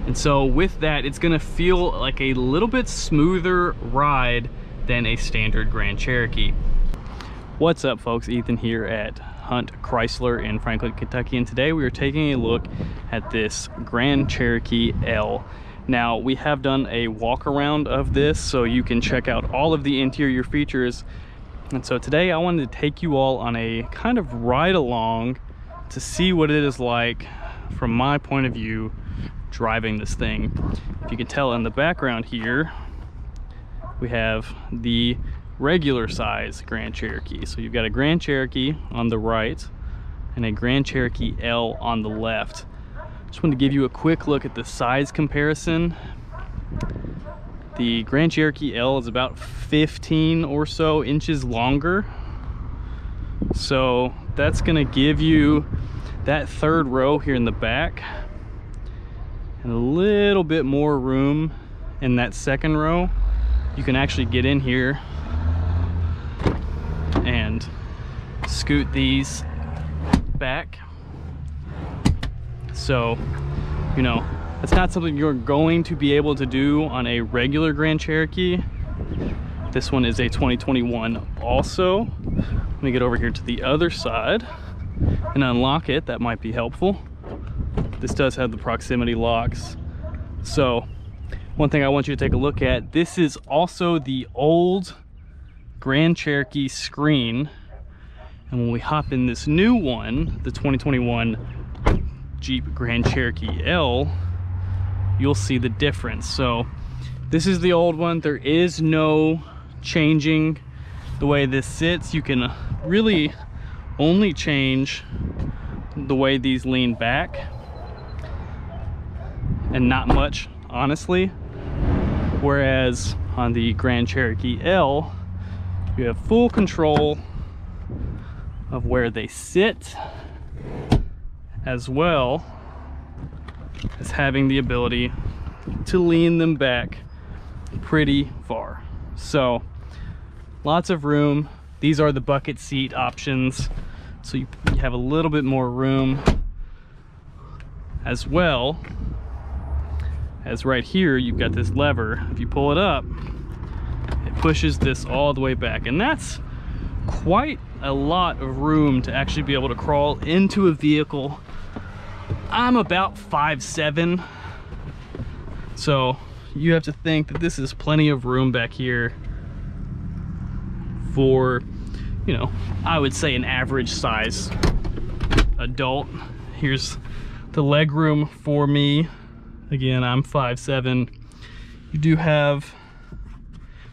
And so with that, it's gonna feel like a little bit smoother ride than a standard Grand Cherokee. What's up, folks? Ethan here at Hunt Chrysler in Franklin, Kentucky, and today we are taking a look at this Grand Cherokee L. Now, we have done a walk around of this so you can check out all of the interior features. And so today I wanted to take you all on a kind of ride along to see what it is like from my point of view driving this thing. If you can tell in the background here, we have the regular size Grand Cherokee. So you've got a Grand Cherokee on the right and a Grand Cherokee L on the left. Just wanted to give you a quick look at the size comparison. The Grand Cherokee L is about 15 or so inches longer. So that's gonna give you that third row here in the back and a little bit more room in that second row. You can actually get in here and scoot these back. So, you know, that's not something you're going to be able to do on a regular Grand Cherokee. This one is a 2021 also. Let me get over here to the other side and unlock it. That might be helpful. This does have the proximity locks. So, one thing I want you to take a look at, this is also the old Grand Cherokee screen, and when we hop in this new one, the 2021 Jeep Grand Cherokee L, you'll see the difference. So this is the old one. There is no changing the way this sits. You can really only change the way these lean back, and not much, honestly. Whereas on the Grand Cherokee L, you have full control of where they sit, as well as having the ability to lean them back pretty far. So lots of room. These are the bucket seat options, so you have a little bit more room, as well as right here you've got this lever. If you pull it up, it pushes this all the way back, and that's quite a lot of room to actually be able to crawl into a vehicle. I'm about 5'7", so you have to think that this is plenty of room back here for, you know, I would say an average size adult. Here's the leg room for me. Again, I'm 5'7". You do have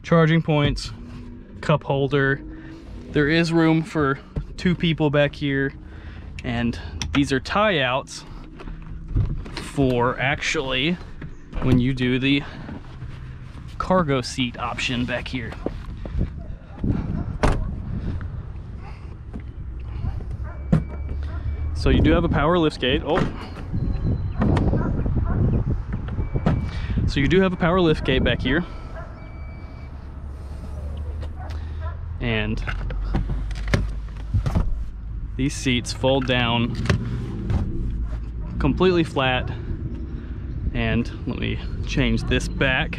charging points, cup holder. There is room for 2 people back here, and these are tie outs for actually when you do the cargo seat option back here. So you do have a power liftgate. So you do have a power liftgate back here, and these seats fold down completely flat. And let me change this back.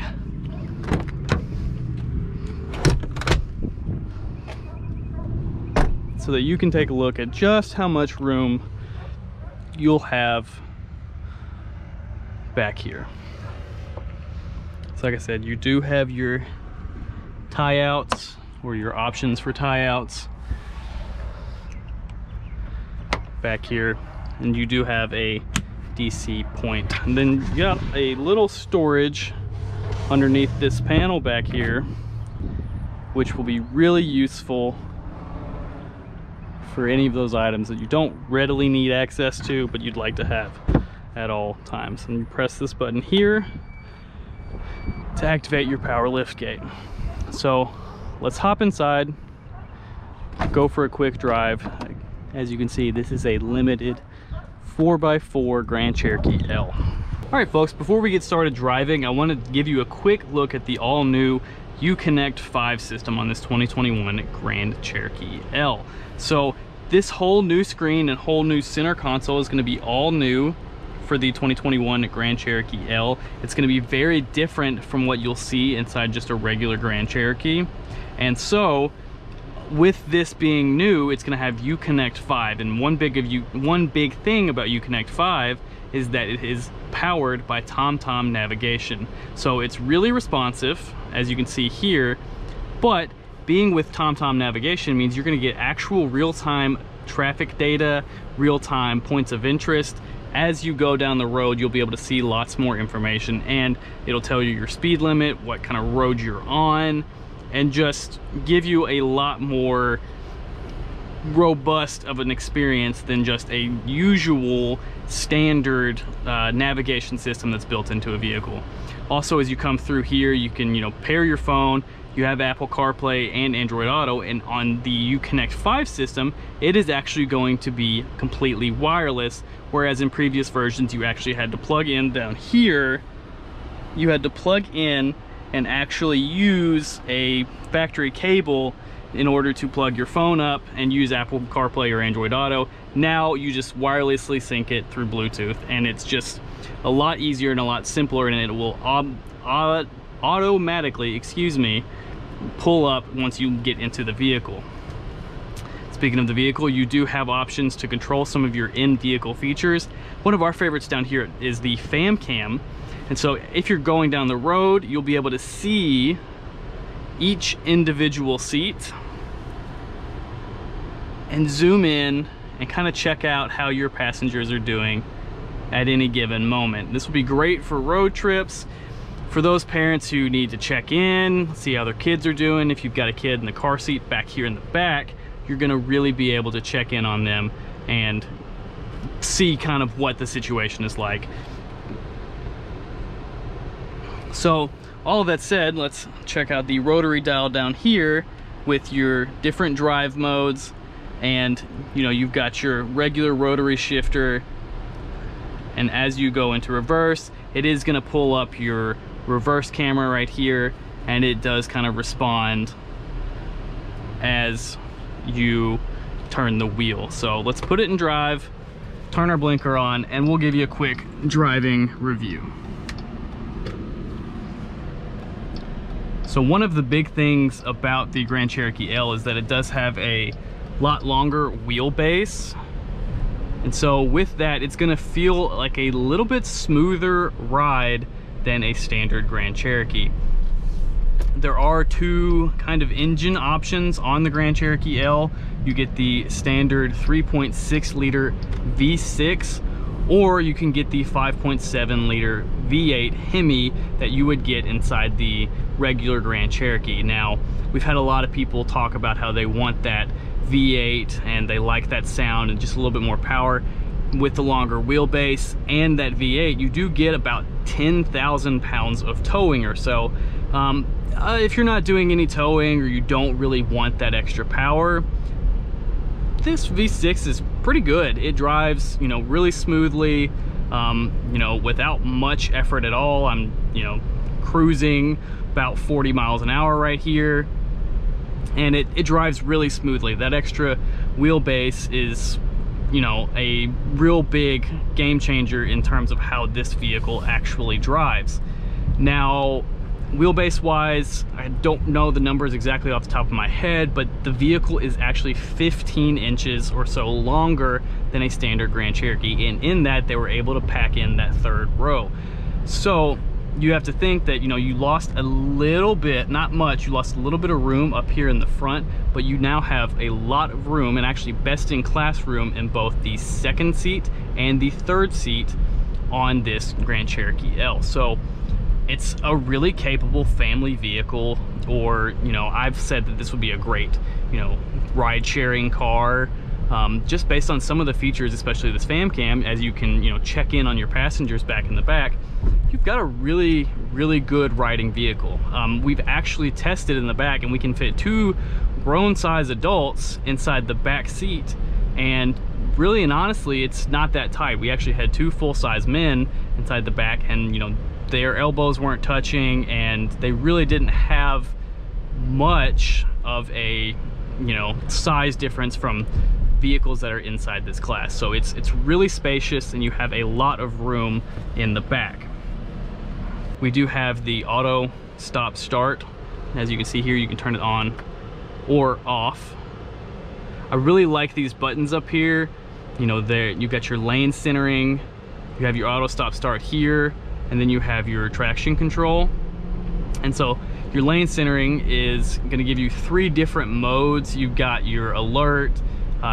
So that you can take a look at just how much room you'll have back here. So like I said, you do have your tie outs, or your options for tie outs back here, and you do have a DC point, and then you got a little storage underneath this panel back here, which will be really useful for any of those items that you don't readily need access to but you'd like to have at all times. And you press this button here to activate your power lift gate. So let's hop inside, go for a quick drive. As you can see, this is a limited 4x4 Grand Cherokee L. All right, folks, before we get started driving, I wanted to give you a quick look at the all-new Uconnect 5 system on this 2021 Grand Cherokee L. So this whole new screen and whole new center console is going to be all new for the 2021 Grand Cherokee L. It's going to be very different from what you'll see inside just a regular Grand Cherokee. And so with this being new, it's going to have Uconnect 5, and one big thing about Uconnect 5 is that it is powered by TomTom navigation. So it's really responsive, as you can see here, but being with TomTom navigation means you're going to get actual real-time traffic data, real-time points of interest. As you go down the road, you'll be able to see lots more information, and it'll tell you your speed limit, what kind of road you're on, and just give you a lot more robust of an experience than just a usual standard navigation system that's built into a vehicle. Also, as you come through here, you can pair your phone. You have Apple CarPlay and Android Auto, and on the Uconnect 5 system, it is actually going to be completely wireless, whereas in previous versions you actually had to plug in down here. You had to plug in and actually use a factory cable in order to plug your phone up and use Apple CarPlay or Android Auto. Now you just wirelessly sync it through Bluetooth, and it's just a lot easier and a lot simpler, and it will automatically, pull up once you get into the vehicle. Speaking of the vehicle, you do have options to control some of your in-vehicle features. One of our favorites down here is the fam cam. And so if you're going down the road, you'll be able to see each individual seat and zoom in and kind of check out how your passengers are doing at any given moment. This will be great for road trips, for those parents who need to check in, see how their kids are doing. If you've got a kid in the car seat back here in the back, you're gonna really be able to check in on them and see kind of what the situation is like. So all of that said, let's check out the rotary dial down here with your different drive modes. And you've got your regular rotary shifter, and as you go into reverse, it is gonna pull up your reverse camera right here, and it does kind of respond as you turn the wheel. So let's put it in drive, turn our blinker on, and we'll give you a quick driving review. So one of the big things about the Grand Cherokee L is that it does have a lot longer wheelbase, and so with that, it's gonna feel like a little bit smoother ride than a standard Grand Cherokee. There are two kind of engine options on the Grand Cherokee L. You get the standard 3.6 liter V6, or you can get the 5.7 liter V8 Hemi that you would get inside the regular Grand Cherokee. Now, we've had a lot of people talk about how they want that V8 and they like that sound and just a little bit more power. With the longer wheelbase and that V8, you do get about 10,000 pounds of towing or so. If you're not doing any towing or you don't really want that extra power, this V6 is pretty good. It drives, really smoothly, without much effort at all. I'm, cruising about 40 miles an hour right here, and it drives really smoothly. That extra wheelbase is a real big game changer in terms of how this vehicle actually drives. Now, wheelbase wise, I don't know the numbers exactly off the top of my head, but the vehicle is actually 15 inches or so longer than a standard Grand Cherokee, and in that they were able to pack in that third row. So you have to think that you lost a little bit, not much, you lost a little bit of room up here in the front, but you now have a lot of room, and actually best in class room, in both the second seat and the third seat on this Grand Cherokee L. So it's a really capable family vehicle, or I've said that this would be a great ride sharing car, just based on some of the features, especially this fam cam. As you can check in on your passengers back in the back, you've got a really good riding vehicle. We've actually tested in the back, and we can fit 2 grown size adults inside the back seat, and really and honestly, it's not that tight. We actually had 2 full-size men inside the back, and their elbows weren't touching, and they really didn't have much of a size difference from vehicles that are inside this class. So it's really spacious, and you have a lot of room in the back. We do have the auto stop start. As you can see here, you can turn it on or off. I really like these buttons up here. You know, there you got your lane centering, you have your auto stop start here, and then you have your traction control. And so your lane centering is going to give you 3 different modes. You've got your alert,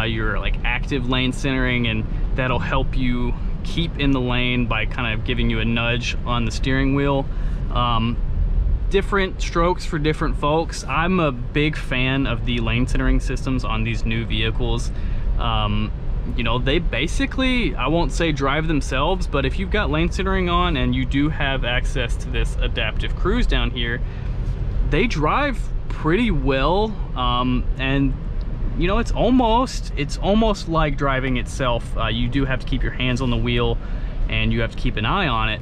your like active lane centering, and that'll help you keep in the lane by kind of giving you a nudge on the steering wheel. Different strokes for different folks. I'm a big fan of the lane centering systems on these new vehicles. You know, they basically, I won't say drive themselves, but if you've got lane centering on and you do have access to this adaptive cruise down here, they drive pretty well. And you know, it's almost like driving itself. You do have to keep your hands on the wheel and you have to keep an eye on it,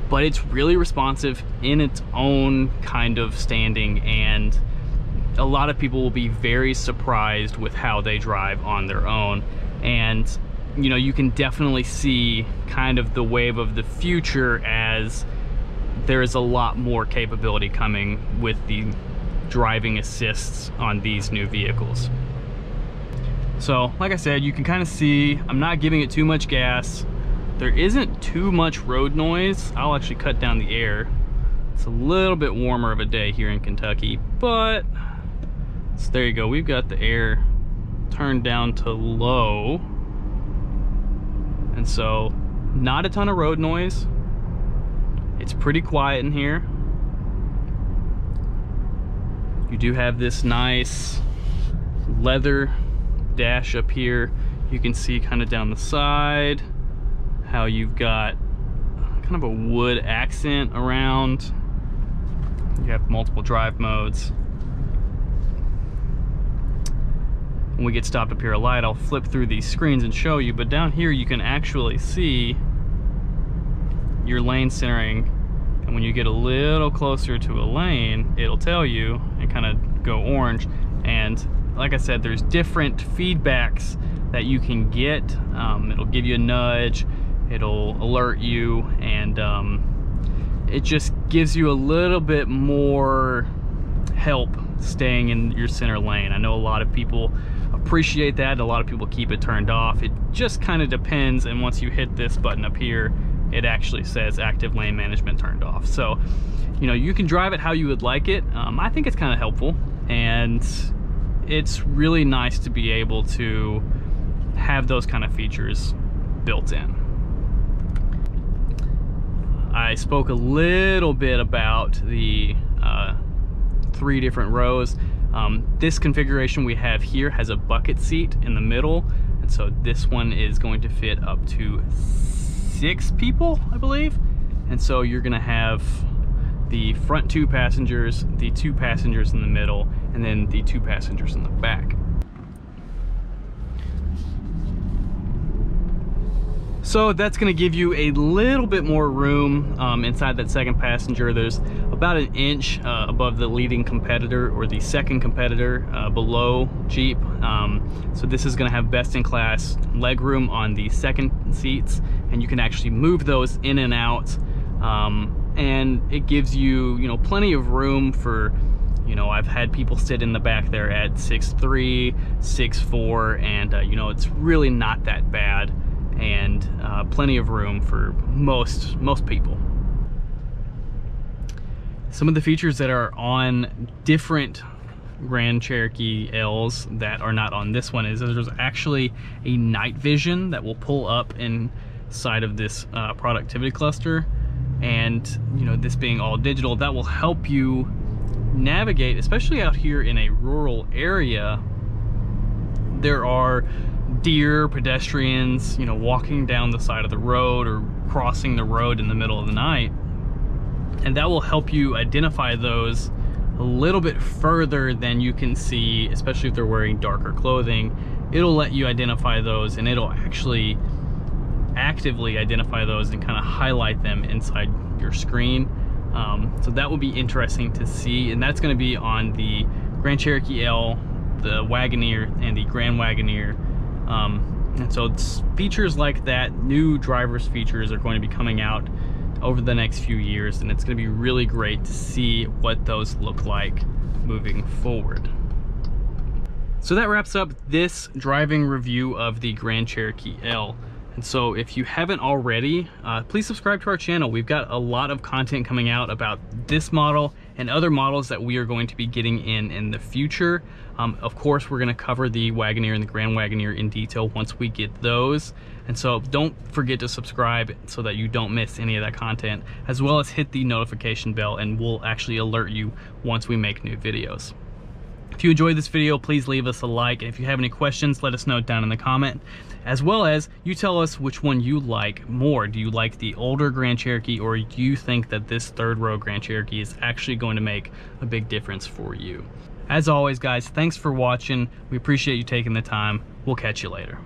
but it's really responsive in its own kind of standing, and a lot of people will be very surprised with how they drive on their own. And you know, you can definitely see kind of the wave of the future, as there's a lot more capability coming with the driving assists on these new vehicles. So like I said, you can kind of see I'm not giving it too much gas. There isn't too much road noise. I'll actually cut down the air. It's a little bit warmer of a day here in Kentucky, but so there you go. We've got the air turned down to low, and so not a ton of road noise. It's pretty quiet in here. You do have this nice leather dash up here. You can see kind of down the side how you've got kind of a wood accent around. You have multiple drive modes. When we get stopped up here a light, I'll flip through these screens and show you, but down here you can actually see your lane centering, and when you get a little closer to a lane, it'll tell you and kind of go orange. And like I said, there's different feedbacks that you can get. It'll give you a nudge, it'll alert you, and it just gives you a little bit more help staying in your center lane. I know a lot of people appreciate that, a lot of people keep it turned off. It just kind of depends, and once you hit this button up here, it actually says active lane management turned off. So you know, you can drive it how you would like it. I think it's kind of helpful, and it's really nice to be able to have those kind of features built in. I spoke a little bit about the 3 different rows. This configuration we have here has a bucket seat in the middle, and so this one is going to fit up to 6 people, I believe. And so you're gonna have the front 2 passengers, the 2 passengers in the middle, and then the 2 passengers in the back. So that's going to give you a little bit more room inside that second passenger. There's about an inch above the leading competitor, or the second competitor below Jeep. So this is going to have best-in-class leg room on the second seats, and you can actually move those in and out. And it gives you, you know, plenty of room for, you know, I've had people sit in the back there at 6'3", 6'4", and you know, it's really not that bad, and plenty of room for most people. Some of the features that are on different Grand Cherokee L's that are not on this one is there's actually a night vision that will pull up inside of this productivity cluster, and you know, this being all digital, that will help you navigate, especially out here in a rural area. There are deer, pedestrians, you know, walking down the side of the road or crossing the road in the middle of the night, and that will help you identify those a little bit further than you can see, especially if they're wearing darker clothing. It'll let you identify those, and it'll actually actively identify those and kind of highlight them inside your screen. So that will be interesting to see, and that's going to be on the Grand Cherokee L the Wagoneer and the Grand Wagoneer. And so it's features like that, new driver's features, are going to be coming out over the next few years, and it's going to be really great to see what those look like moving forward. So that wraps up this driving review of the Grand Cherokee L. And so if you haven't already, please subscribe to our channel. We've got a lot of content coming out about this model and other models that we are going to be getting in the future. Of course, we're going to cover the Wagoneer and the Grand Wagoneer in detail once we get those. And so don't forget to subscribe so that you don't miss any of that content, as well as hit the notification bell, and we'll actually alert you once we make new videos. If you enjoyed this video, please leave us a like, and if you have any questions, let us know down in the comment, as well as you tell us which one you like more. Do you like the older Grand Cherokee, or do you think that this third row Grand Cherokee is actually going to make a big difference for you? As always, guys, thanks for watching. We appreciate you taking the time. We'll catch you later.